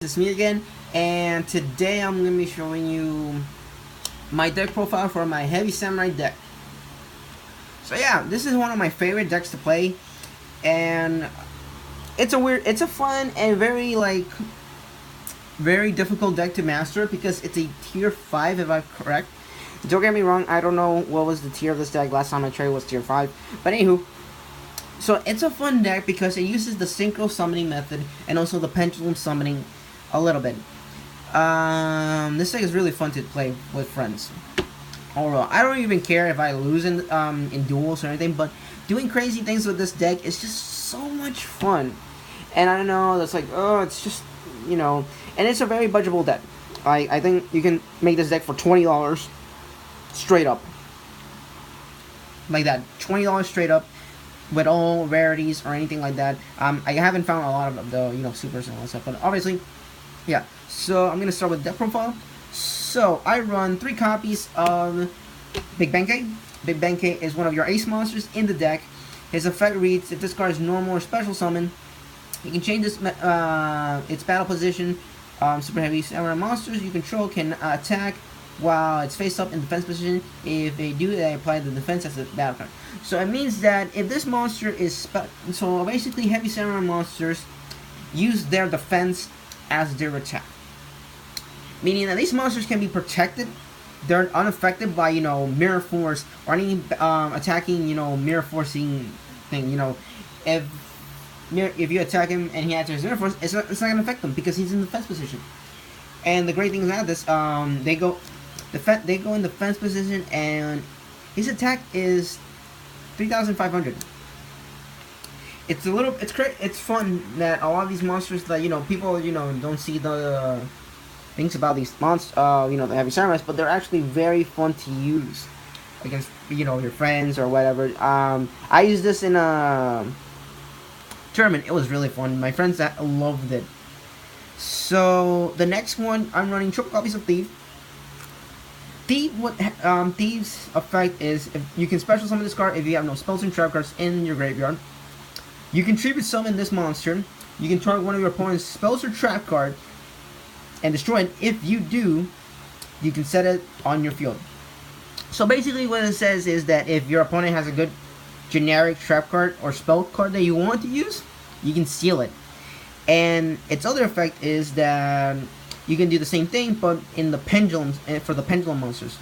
It's me again, and today I'm going to be showing you my deck profile for my Heavy Samurai deck. So yeah, this is one of my favorite decks to play, and it's a fun and very difficult deck to master because it's a tier 5 if I'm correct. Don't get me wrong, I don't know what was the tier of this deck. Last time I tried was tier 5, but anywho. So it's a fun deck because it uses the synchro summoning method and also the pendulum summoning a little bit. This deck is really fun to play with friends. Overall, I don't even care if I lose in duels or anything, but doing crazy things with this deck is just so much fun. And I don't know, that's like, oh, it's just, and it's a very budgetable deck. I think you can make this deck for $20 straight up. Like that, $20 straight up with all rarities or anything like that. I haven't found a lot of the, supers and all that stuff, but obviously, yeah. So I'm gonna start with deck profile. So I run 3 copies of Big Benkei. Big Benkei is one of your ace monsters in the deck. His effect reads: if this card is normal or special summon, you can change its battle position. Super heavy samurai monsters you control can attack while it's face up in defense position. If they do, they apply the defense as a battle card. So it means that if this monster is so basically heavy samurai monsters use their defense as their attack, meaning that these monsters can be protected. They're unaffected by mirror force or any attacking mirror forcing thing. If you attack him and he attacks mirror force, it's not gonna affect him because he's in the defense position. And the great thing about this, they go in defense position and his attack is 3,500. It's fun that a lot of these monsters that people don't see the things about these monsters, the heavy samurais, but they're actually very fun to use against your friends or whatever. I used this in a tournament. It was really fun. My friends loved it. So the next one, I'm running triple copies of Thief. Thief's effect is if you can special summon this card if you have no spells and trap cards in your graveyard. You can tribute summon this monster. You can target one of your opponent's spells or trap card and destroy it. If you do, you can set it on your field. So basically what it says is that if your opponent has a good generic trap card or spell card that you want to use, you can steal it. And its other effect is that you can do the same thing, but in the pendulums for the pendulum monsters.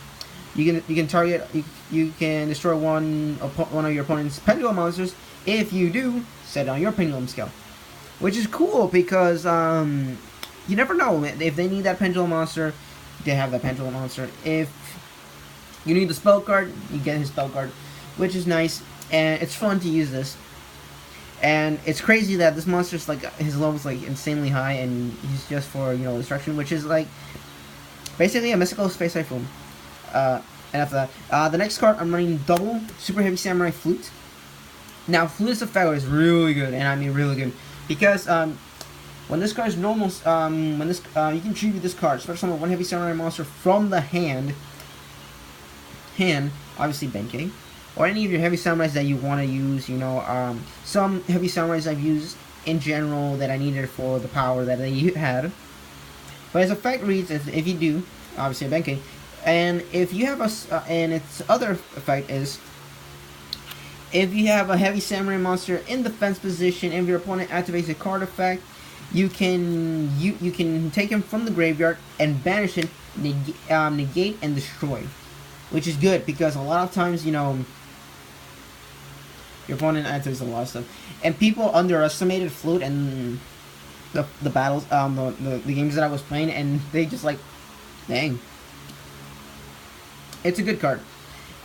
You can target you can destroy one of your opponent's pendulum monsters. If you do, set on your pendulum scale, which is cool because you never know if they need that pendulum monster. They have that pendulum monster. If you need the spell card, you get his spell card, which is nice, and it's fun to use this. And it's crazy that this monster's his level's insanely high, and he's just for destruction, which is basically a mystical space typhoon. And after that, the next card I'm running double super heavy samurai flute. Now flute's effect is really good, and I mean really good, because when this card is normal, you can tribute this card, special summon one heavy samurai monster from the hand, obviously Benkei, or any of your heavy samurais that you want to use. Some heavy samurais I've used in general that I needed for the power that they had. But its effect reads as if you do, obviously a Benkei, and if you have and its other effect is if you have a heavy samurai monster in defense position and your opponent activates a card effect, you can take him from the graveyard and banish it, negate and destroy, which is good because a lot of times your opponent activates a lot of stuff, and people underestimated flute and the battles, the games that I was playing, and they just dang, it's a good card.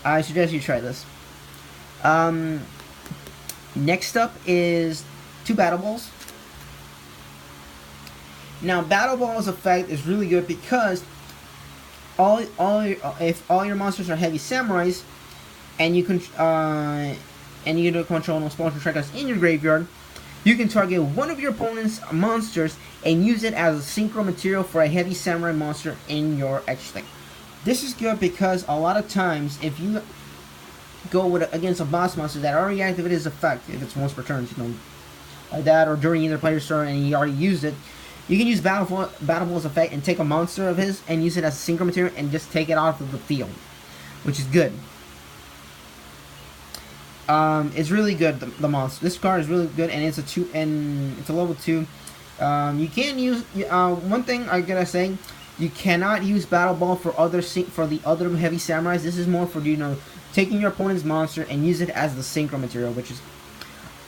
I suggest you try this. Next up is 2 Battle Balls. Now Battle Ball's effect is really good because if all your monsters are heavy samurais and you don't control no spells or trackers in your graveyard, you can target one of your opponent's monsters and use it as a synchro material for a heavy samurai monster in your etch deck. This is good because a lot of times if you go against a boss monster that already activated his effect, if it's once per turn, like that, or during either player's turn and he already used it, You can use Battle Ball's effect and take a monster of his and use it as a synchro material and just take it off of the field, which is good. It's really good. The monster. This card is really good, and it's a level 2. You can use one thing I gotta say. You cannot use Battle Ball for the other heavy samurais. This is more for taking your opponent's monster and use it as the synchro material, which is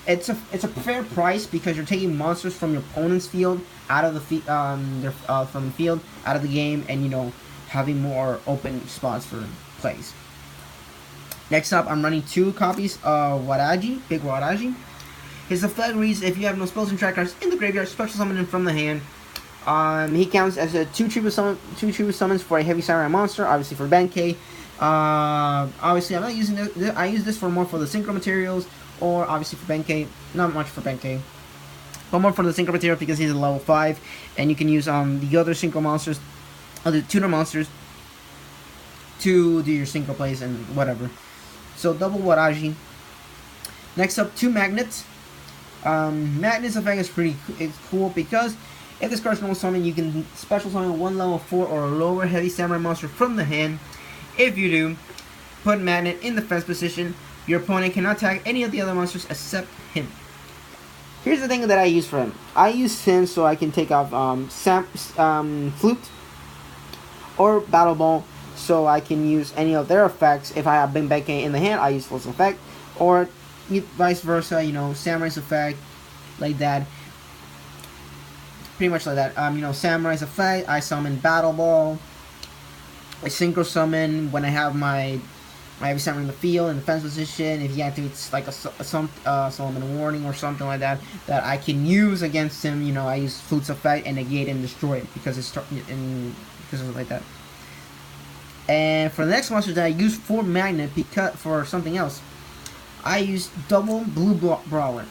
it's a fair price because you're taking monsters from your opponent's field out of the from the field out of the game, and having more open spots for plays. Next up, I'm running 2 copies of Wadaji, Big Wadaji. His effect reads: if you have no spells and track cards in the graveyard, special summon him from the hand. He counts as a 2 tribute summons for a heavy samurai monster, obviously for Benkei. Obviously, I'm not using this. I use this more for the synchro materials, or obviously for Benkei. Not much for Benkei, but more for the synchro material because he's a level 5, and you can use the other synchro monsters, other tuner monsters, to do your synchro plays and whatever. So double Wadaji. Next up, 2 magnets. Magnet's effect is cool because if this card's normal summon, you can special summon 1 level 4 or lower heavy samurai monster from the hand. If you do, put Magnet in defense position. Your opponent cannot attack any of the other monsters except him. Here's the thing that I use for him. I use him so I can take off Flute or Battle Ball, so I can use any of their effects. If I have Benkei in the hand, I use Flute's effect, or vice versa. Samurai's effect, like that. Pretty much like that. Samurai's effect, I summon Battle Ball. I synchro summon when I have my heavy samurai in the field in defense position. If he activates like a summon warning or something like that I can use against him, I use Flute's effect and negate and destroy it because it's like that. And for the next monster that I use for Magnet, because for something else, I use double Blue Brawler.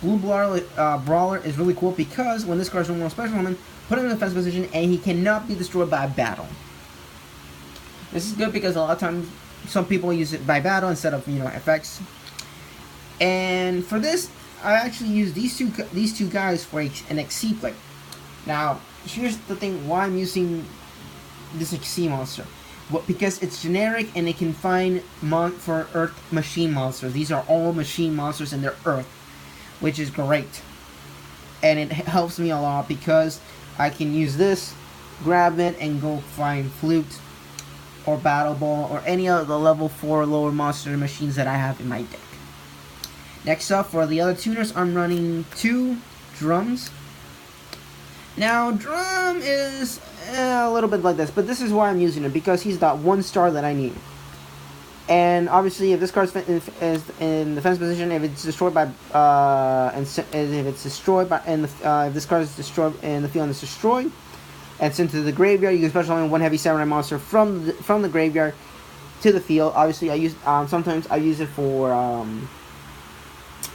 Blue Brawler is really cool because when this card is no more special summon, put him in the defense position and he cannot be destroyed by battle. This is good because a lot of times some people use it by battle instead of effects. And for this, I actually use these two guys for an XC play. Now, here's the thing: why I'm using this XC monster. Because it's generic and it can find for Earth machine monsters. These are all machine monsters and they're Earth, which is great. And it helps me a lot because I can use this, grab it, and go find Flute or Battle Ball or any of the level 4 lower monster machines that I have in my deck. Next up, for the other tuners, I'm running 2 drums. Now, Drum is a little bit like this, but this is why I'm using it, because he's that 1 star that I need. And obviously, if this card is in defense position, if it's destroyed by if this card is destroyed and the field is destroyed and sent to the graveyard, you can special summon 1 heavy samurai monster from the graveyard to the field. Obviously, I use sometimes I use it for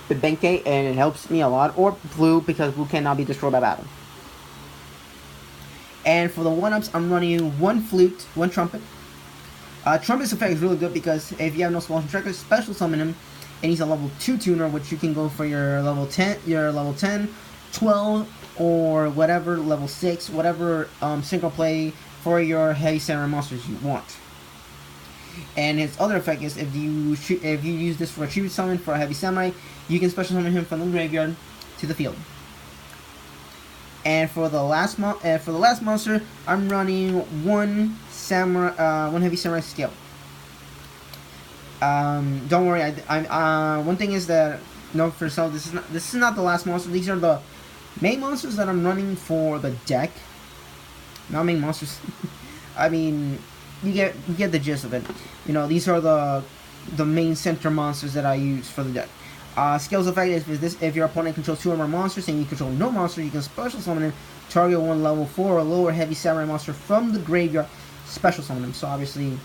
the Benkei, and it helps me a lot, or Blue because Blue cannot be destroyed by battle. And for the 1-ups, I'm running 1 Flute, 1 Trumpet. Trumpet's effect is really good because if you have no spells and trackers, special summon him, and he's a level 2 tuner, which you can go for your level 10, 12, or whatever, level 6, whatever synchro play for your heavy samurai monsters you want. And his other effect is if you use this for a tribute summon for a heavy samurai, you can special summon him from the graveyard to the field. And for the last monster, I'm running 1 heavy samurai scale. Don't worry. One thing is that note for yourself, this is not the last monster. These are the main monsters that I'm running for the deck. Not main monsters. I mean, you get the gist of it. These are the main center monsters that I use for the deck. Skills effect is if your opponent controls 2 or more monsters and you control no monster, you can special summon him, target 1 level 4 or lower heavy samurai monster from the graveyard, special summon him. So obviously,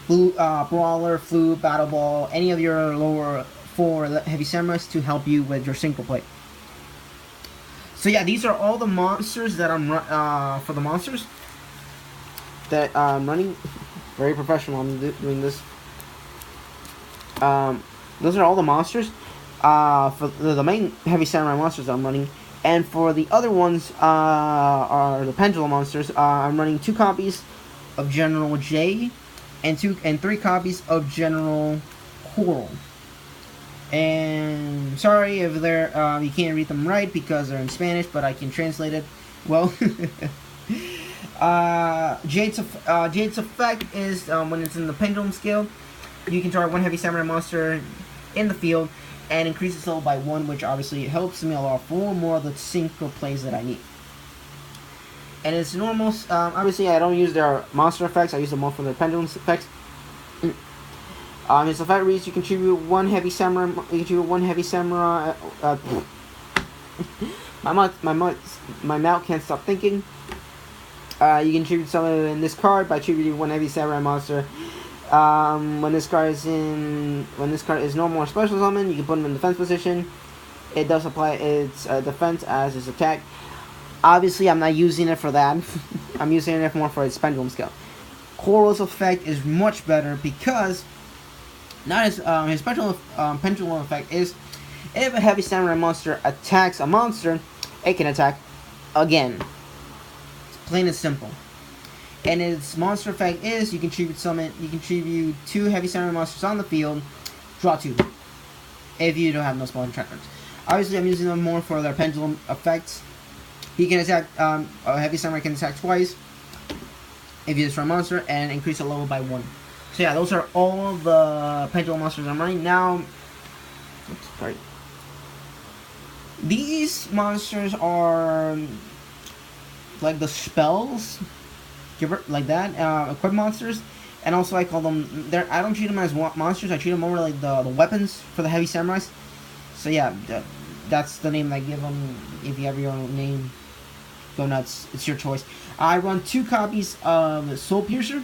Brawler, Flute, Battle Ball, any of your lower 4 heavy samurais to help you with your synchro play. So yeah, these are all the monsters that I'm for the monsters that I'm running. Very professional. I'm doing this. Those are all the monsters. For the main heavy samurai monsters I'm running. And for the other ones, are the Pendulum monsters. I'm running 2 copies of General J, and 3 copies of General Coral. And sorry if they're you can't read them right because they're in Spanish, but I can translate it. Well, Jade's effect is when it's in the Pendulum scale, you can target 1 heavy samurai monster in the field and increase its level by 1, which obviously helps me a lot for more of the synchro plays that I need. And it's normal. Obviously, I don't use their monster effects. I use them more for their Pendulum effects. His effect reads: you contribute 1 heavy samurai. You contribute 1 heavy samurai. My mouth can't stop thinking. You contribute something in this card by attributing 1 heavy samurai monster. When this card is normal or special summon, you can put him in defense position. It does apply its defense as its attack. Obviously, I'm not using it for that. I'm using it more for its Pendulum scale. Coral's effect is much better because not his special Pendulum effect is if a heavy samurai monster attacks a monster, it can attack again. It's plain and simple. And its monster effect is you contribute 2 heavy samurai monsters on the field, draw 2. If you don't have no small trackers. Obviously, I'm using them more for their Pendulum effects. He can attack. A heavy samurai can attack twice if you destroy a monster and increase the level by 1. So yeah, those are all the Pendulum monsters I'm running now. Oops, sorry. These monsters are like the spells, like that, equip monsters, and also I call them. I don't treat them as monsters. I treat them more like the weapons for the heavy samurais. So yeah, that's the name I give them. If you have your own name, go nuts. It's your choice. I run 2 copies of Soul Piercer.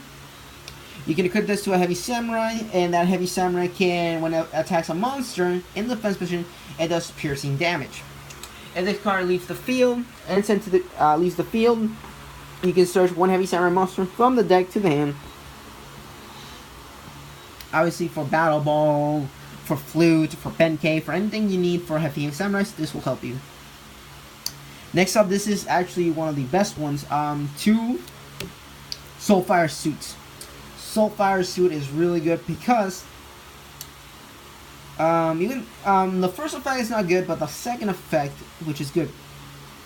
You can equip this to a heavy samurai, and that heavy samurai can, when it attacks a monster in the defense position, it does piercing damage. If this card leaves the field and sent to the leaves the field, you can search 1 heavy samurai monster from the deck to the hand. Obviously, for Battle Ball, for Flute, for Benkei, for anything you need for heavy samurais, this will help you. Next up, this is actually one of the best ones. 2 Soulfire suits. Soulfire suit is really good because even the first effect is not good, but the second effect, which is good,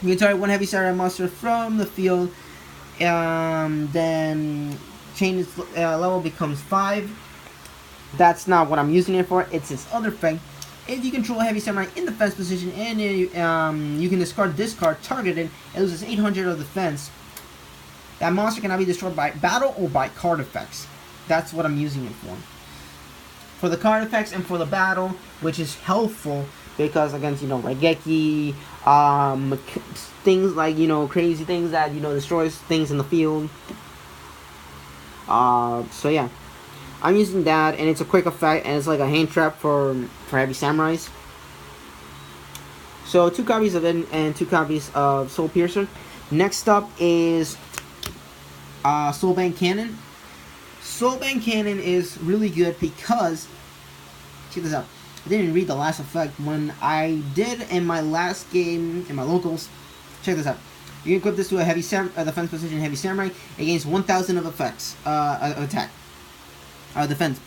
you can target 1 heavy samurai monster from the field, then change its level becomes 5. That's not what I'm using it for. It's its other effect. If you control a heavy samurai in defense position and you can discard this card targeted, it loses 800 of defense. That monster cannot be destroyed by battle or by card effects. That's what I'm using it for. For the card effects and for the battle, which is helpful because against, Raigeki, things like, crazy things that, destroys things in the field. So yeah. I'm using that, and it's a quick effect, and it's like a hand trap for heavy samurais. So 2 copies of it and 2 copies of Soul Piercer. Next up is Soulbang Cannon. Soulbang Cannon is really good because, check this out. I didn't read the last effect when I did in my last game in my locals. Check this out. You can equip this to a heavy defense position heavy samurai. It gains 1,000 of effects attack. Defense.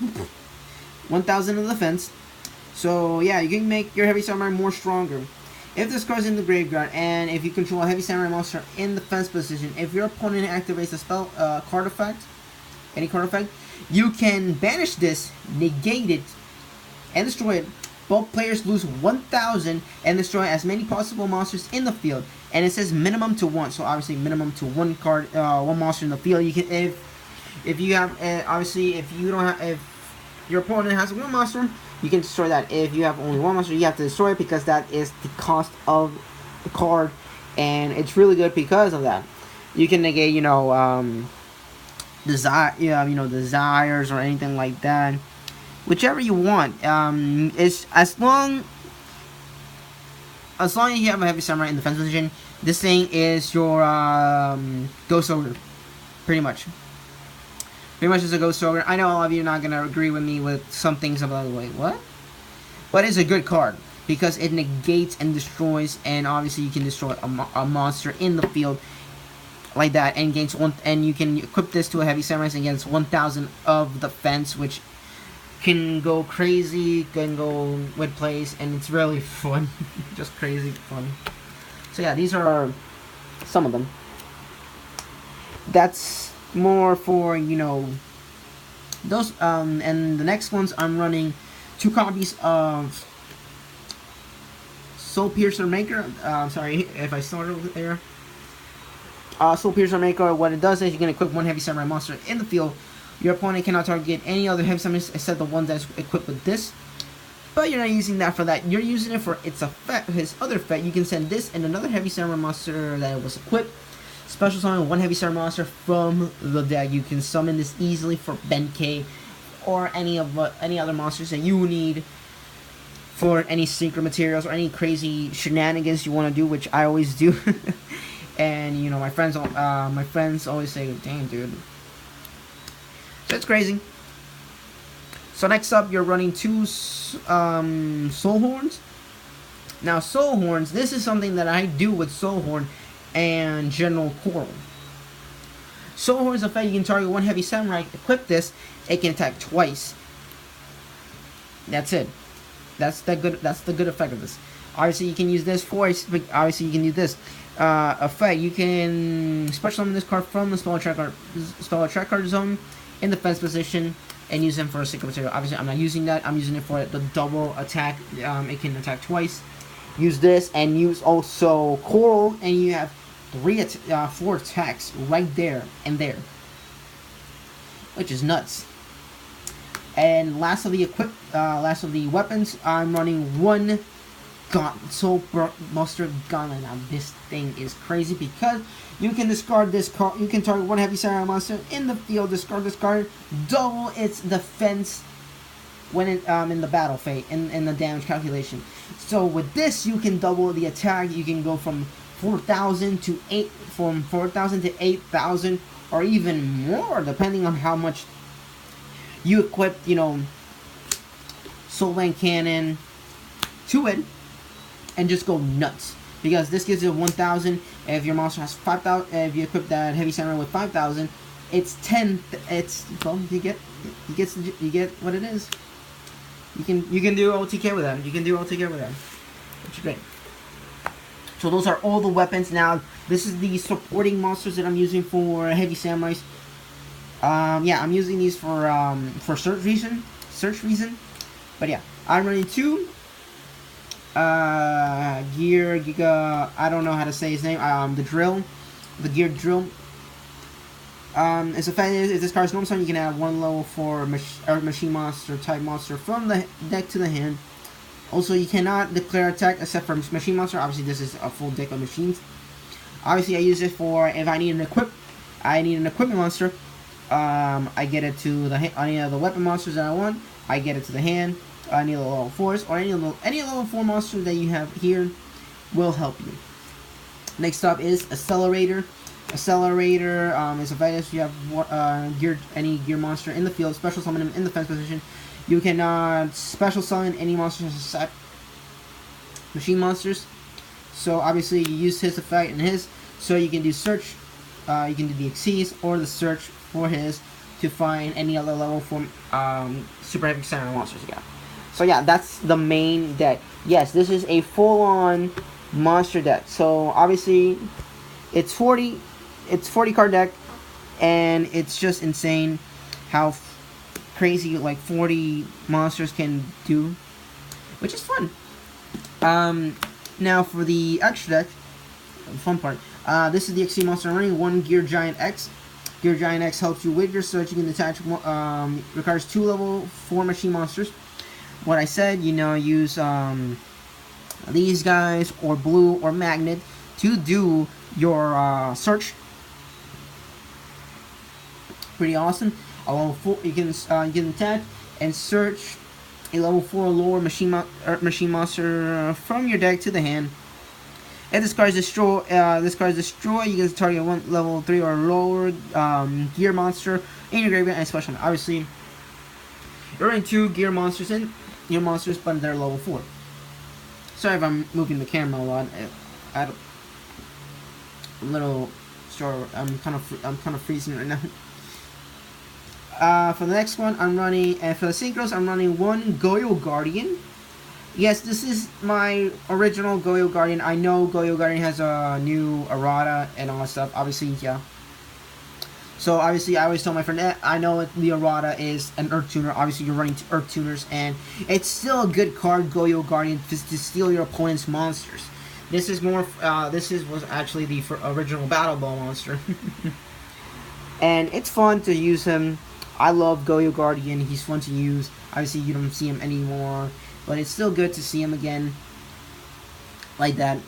1,000 of defense. So yeah, you can make your heavy samurai more stronger. If this card's in the graveyard, and if you control a heavy samurai monster in defense position, if your opponent activates a spell card effect, any card effect, you can banish this, negate it, and destroy it. Both players lose 1,000 and destroy as many possible monsters in the field. And it says minimum to 1, so obviously minimum to 1 card, 1 monster in the field. You can if you have obviously if your opponent has 1 monster, you can destroy that. If you have only 1 monster, you have to destroy it because that is the cost of the card, and it's really good because of that. You can negate, desires or anything like that, whichever you want. It's as long as you have a heavy samurai in defense position, this thing is your Ghost Ogre, pretty much. Pretty much is a Ghost Ogre. I know all of you are not gonna agree with me with some things about, wait, what? But it's a good card. because it negates and destroys, and obviously you can destroy a monster in the field like that, and gains one. And you can equip this to a heavy samurai against 1,000 of defense, which can go crazy, can go with plays, and it's really fun. Just crazy fun. So yeah, these are some of them. That's more for, you know, those. And the next ones, I'm running 2 copies of Soul Piercer Maker. Sorry if I started there. Soul Piercer Maker, what it does is you can equip 1 heavy samurai monster in the field. Your opponent cannot target any other heavy samurai except the one that's equipped with this. But you're not using that for that. You're using it for its effect, his other effect. You can send this and another heavy samurai monster that was equipped. Special summon 1 heavy samurai monster from the deck. You can summon this easily for Benkei or any other monsters that you need for any secret materials or any crazy shenanigans you want to do, which I always do. And you know, my friends always say, "Damn, dude." So it's crazy. So next up, you're running 2 Soul Horns. Now, Soul Horns, this is something that I do with Soul Horn and General Coral. Soul Horns effect, you can target 1 heavy samurai, equip this, it can attack twice. That's it. That's the good effect of this. Obviously, you can use this for. Obviously, you can do this effect. You can special summon this card from the spell attack card zone in the defense position and use them for a secret material. Obviously, I'm not using that. I'm using it for the double attack. It can attack twice. Use this and use also Coral, and you have 4 attacks right there and there, which is nuts. And last of the weapons, I'm running 1 Soul Buster Gauntlet. Now this thing is crazy because you can discard this card. You can target 1 heavy samurai monster in the field. Discard this card, double its defense when it in the battle phase in the damage calculation. So with this, you can double the attack. You can go from 4,000 to 8,000, or even more, depending on how much you equip. You know, Soul Band Cannon to it. And just go nuts, because this gives you 1,000. If your monster has 5,000, if you equip that heavy samurai with 5,000, it's 10. It's, well, you get what it is. You can do OTK with that. You can do OTK with that, which is great. So those are all the weapons. Now this is the supporting monsters that I'm using for heavy samurais. Yeah, I'm using these for search reason. But yeah, I'm running 2. Gear Giga, I don't know how to say his name. The Gear Drill. Its effect is if this card is normal summon, you can add 1 level 4 machine monster type monster from the deck to the hand. Also, you cannot declare attack except for machine monster. Obviously, this is a full deck of machines. Obviously, I use it for if I need an equipment monster. I get it to the any of the weapon monsters that I want. I get it to the hand. Any level 4s or any level 4 monster that you have here will help you. Next up is Accelerator. Accelerator is effective if you have any gear monster in the field. Special summon him in the defense position. You cannot special summon any monsters except machine monsters. So obviously you use his effect and his. So you can do search. You can do the Xyz or the search for his to find any other level 4 super heavy samurai monsters you got. So yeah, that's the main deck. Yes, this is a full-on monster deck. So obviously, it's 40 card deck, and it's just insane how crazy like 40 monsters can do, which is fun. Now for the extra deck, the fun part. This is the XC monster running 1 Gear Giant X. Gear Giant X helps you with your search. You can attach requires 2 level 4 machine monsters. What I said, you know, use these guys or blue or magnet to do your search. Pretty awesome. A level 4, you can attach and search a level 4 lower machine monster from your deck to the hand. If this card is destroyed, you can target 1 level 3 or lower gear monster in your graveyard and special. Obviously, you're running 2 gear monsters in. Your monsters, but they're level 4. Sorry if I'm moving the camera a lot. I don't, a little sure. I'm kind of freezing right now. For the next one, I'm running, and for the synchros, I'm running one Goyo Guardian. Yes, this is my original Goyo Guardian. I know Goyo Guardian has a new errata and all that stuff. Obviously, yeah. So obviously, I always tell my friend that I know the errata is an Earth Tuner. Obviously, you're running Earth Tuners, and it's still a good card, Goyo Guardian, to steal your opponent's monsters. This is more. Was actually the original Battle Ball monster, and it's fun to use him. I love Goyo Guardian. He's fun to use. Obviously, you don't see him anymore, but it's still good to see him again, like that.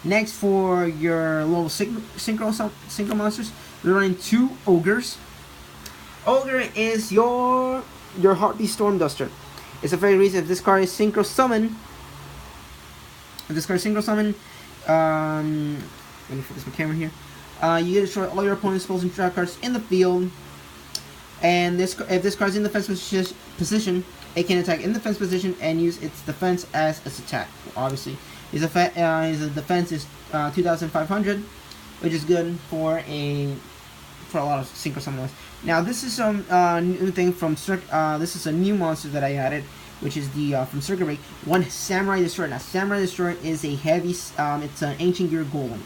Next, for your little synchro monsters, we're running two Ogres. Ogre is your Heartbeat Storm Duster. It's a very reason if this card is synchro summon. If this card is synchro summon, let me focus my camera here. You can destroy all your opponent's spells and trap cards in the field. And if this card is in defense position, it can attack in defense position and use its defense as its attack. Obviously, his defense is 2,500, which is good for a lot of synchro summoners. Now this is some new thing from this is a new monster that I added, which is the from Circuit Break. One Samurai Destroyer. Now Samurai Destroyer is a heavy. It's an Ancient Gear Golem.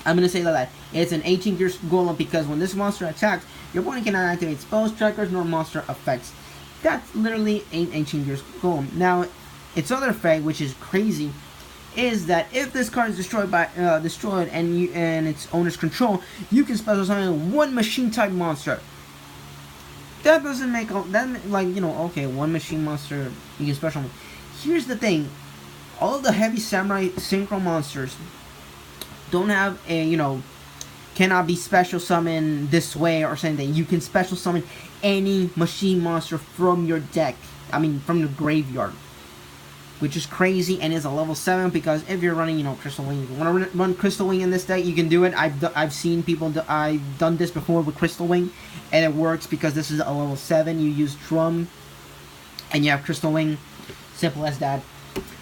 I'm gonna say that it's an Ancient Gear Golem because when this monster attacks, your opponent cannot activate spells, trackers, nor monster effects. That's literally an Ancient Gear Golem. Now, its other effect, which is crazy, is that if this card is destroyed and its owner's control, you can special summon one machine type monster. That doesn't make okay, one machine monster you can special summon. Here's the thing: all of the heavy samurai synchro monsters don't have cannot be special summoned this way or something. You can special summon any machine monster from your deck. I mean, from the graveyard, which is crazy and is a level 7 because if you're running, Crystal Wing, if you want to run Crystal Wing in this deck, you can do it. I've seen people I've done this before with Crystal Wing, and it works because this is a level 7. You use Drum, and you have Crystal Wing. Simple as that.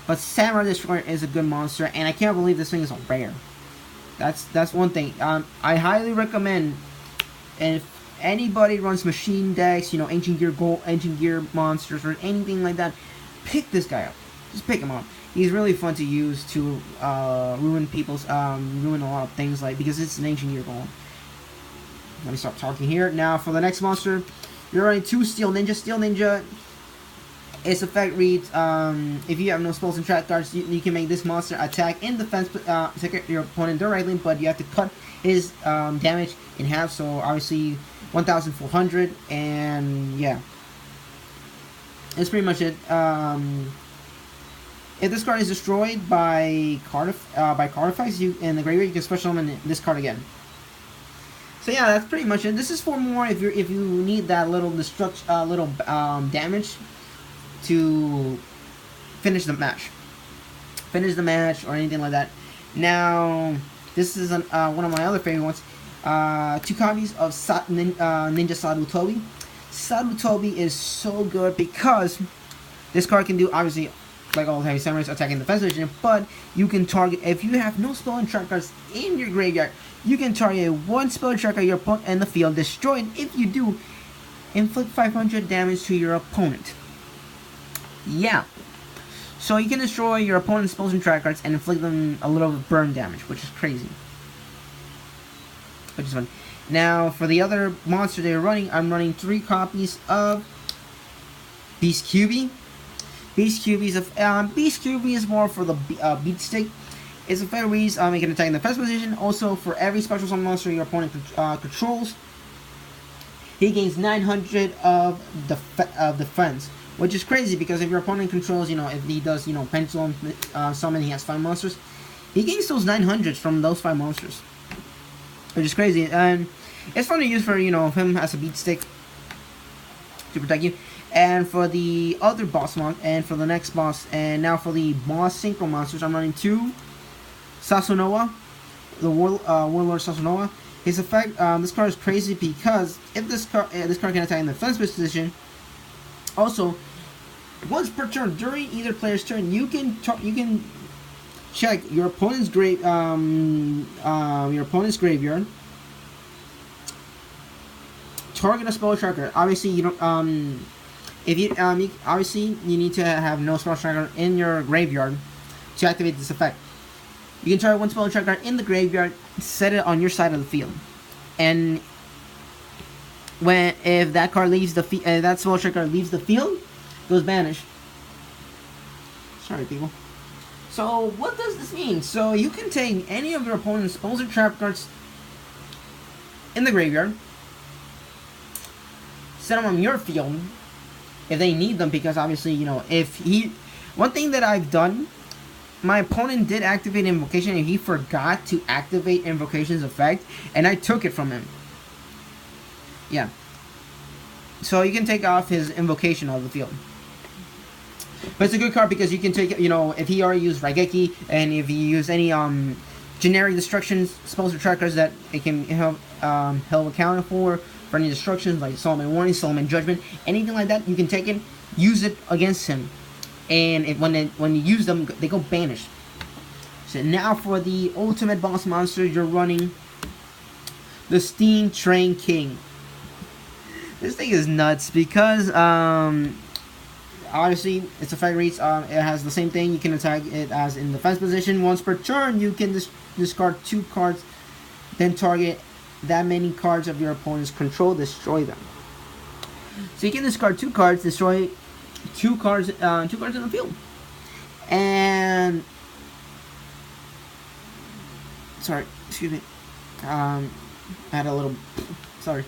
But Samurai Destroyer is a good monster, and I can't believe this thing is a rare. That's one thing. I highly recommend, if anybody runs machine decks, Ancient Gear monsters or anything like that, pick this guy up. Just pick him up. He's really fun to use to ruin a lot of things because it's an Ancient Gear Golem. Let me stop talking here. Now for the next monster, you're running two Steel Ninja. Steel Ninja. Its effect reads, if you have no spells and trap cards, you can make this monster attack in defense, attack your opponent directly, but you have to cut his damage in half, so obviously 1,400, and yeah. That's pretty much it. If this card is destroyed by card effects, in the graveyard, you can special summon this card again. So yeah, that's pretty much it. This is for more if you need that little damage to finish the match or anything like that. Now, this is one of my other favorite ones. 2 copies of Ninja Sarutobi. Sarutobi is so good because this card can do, obviously, like all heavy samurais, attacking defense position, but you can target, if you have no spell and trap cards in your graveyard, you can target one spell and trap card your opponent in the field, destroy it. If you do, inflict 500 damage to your opponent. Yeah. So you can destroy your opponent's spells and trap cards and inflict them a little burn damage, which is crazy. Which is fun. Now, for the other monster they're running, I'm running 3 copies of Beast QB. Beast QB is more for the beat stick. It's a fair reason it can attack in the first position. Also, for every special summon monster your opponent controls, he gains 900 of defense. Which is crazy because if your opponent controls, if he does, Pendulum summon, he has 5 monsters. He gains those 900s from those 5 monsters. Which is crazy. And it's fun to use for, him as a beat stick to protect you. And for the other boss and for the next boss, and now for the boss synchro monsters, I'm running 2 Sasunoa, the Warlord Sasunoa. His effect, this card is crazy because if this card can attack in the defense position. Also, Once per turn, during either player's turn, you can check your opponent's graveyard. Target a spell tracker. Obviously, you don't. If you obviously you need to have no spell tracker in your graveyard to activate this effect. You can target one spell tracker in the graveyard, set it on your side of the field, and if that card leaves the that spell tracker leaves the field, goes banished. Sorry, people. So what does this mean? So you can take any of your opponent's spells or trap cards in the graveyard, set them on your field if they need them, because obviously, you know, if he... One thing that I've done, my opponent did activate Invocation and he forgot to activate Invocation's effect, and I took it from him. Yeah. So you can take off his Invocation out of the field. But it's a good card because you can take, you know, if he already used Raigeki, and if you use any generic destruction spells or trackers that it can help account for any destructions, like Solomon Warning, Solomon Judgment, anything like that, you can take it, use it against him, and when you use them, they go banished. So now for the ultimate boss monster, you're running the Steam Train King. This thing is nuts because obviously its effect reads, it has the same thing. You can attack it as in defense position. Once per turn, you can discard 2 cards, then target that many cards of your opponent's control, destroy them. So you can discard 2 cards, destroy 2 cards in the field. And sorry, excuse me. I had a little sorry.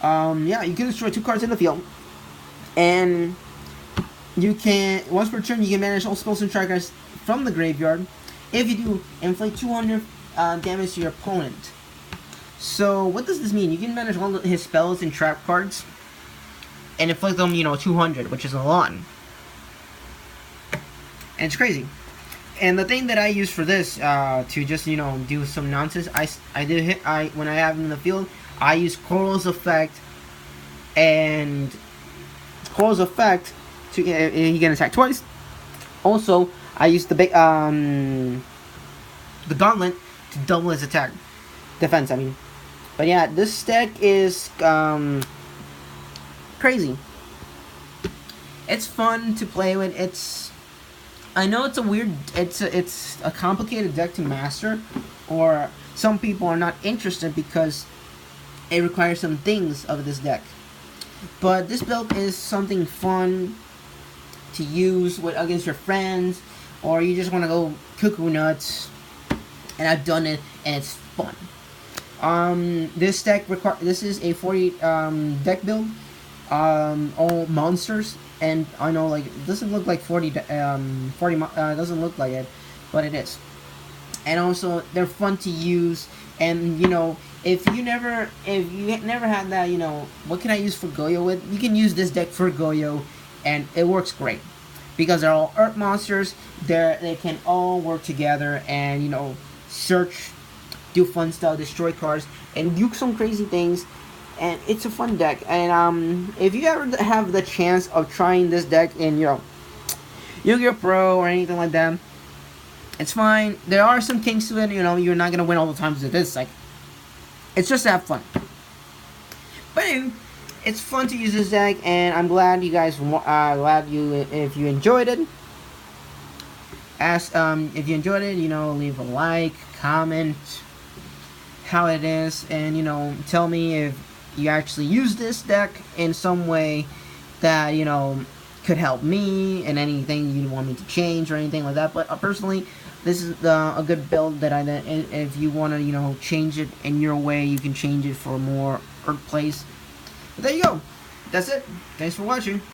Yeah, you can destroy 2 cards in the field. And you can, once per turn, you can manage all spells and trackers from the graveyard. If you do, inflict 200 damage to your opponent. So what does this mean? You can manage all his spells and trap cards and inflict them, you know, 200, which is a lot. And it's crazy. And the thing that I use for this, to just, you know, do some nonsense, when I have him in the field, I use Coral's effect, and Coral's effect to he can attack twice. Also, I use the gauntlet to double his attack, defense. I mean, but yeah, this deck is crazy. It's fun to play with. I know it's a complicated deck to master, or some people are not interested because it requires some things of this deck. But this build is something fun to use against your friends, or you just want to go cuckoo nuts. And I've done it, and it's fun. This deck this is a 40 deck build, all monsters, and I know, like, it doesn't look like 40 doesn't look like it, but it is. And also they're fun to use, and you know, if you never had that, you know, what can I use for Goyo with? You can use this deck for Goyo, and it works great because they're all Earth monsters. They can all work together, and you know, search, do fun stuff, destroy cards, and do some crazy things. And it's a fun deck. And if you ever have the chance of trying this deck in, you know, Yu-Gi-Oh! Pro or anything like that, it's fine. There are some kinks to it. You know, you're not gonna win all the times with this. Like, it's just to have fun. But anyway, it's fun to use this deck, and I'm glad you guys if you enjoyed it. If you enjoyed it, you know, leave a like, comment how it is, and you know, tell me if you actually use this deck in some way that, you know, could help me, and anything you want me to change or anything like that. But personally, this is a good build that if you want to, you know, change it in your way, you can change it for more Earth plays. But there you go. That's it. Thanks for watching.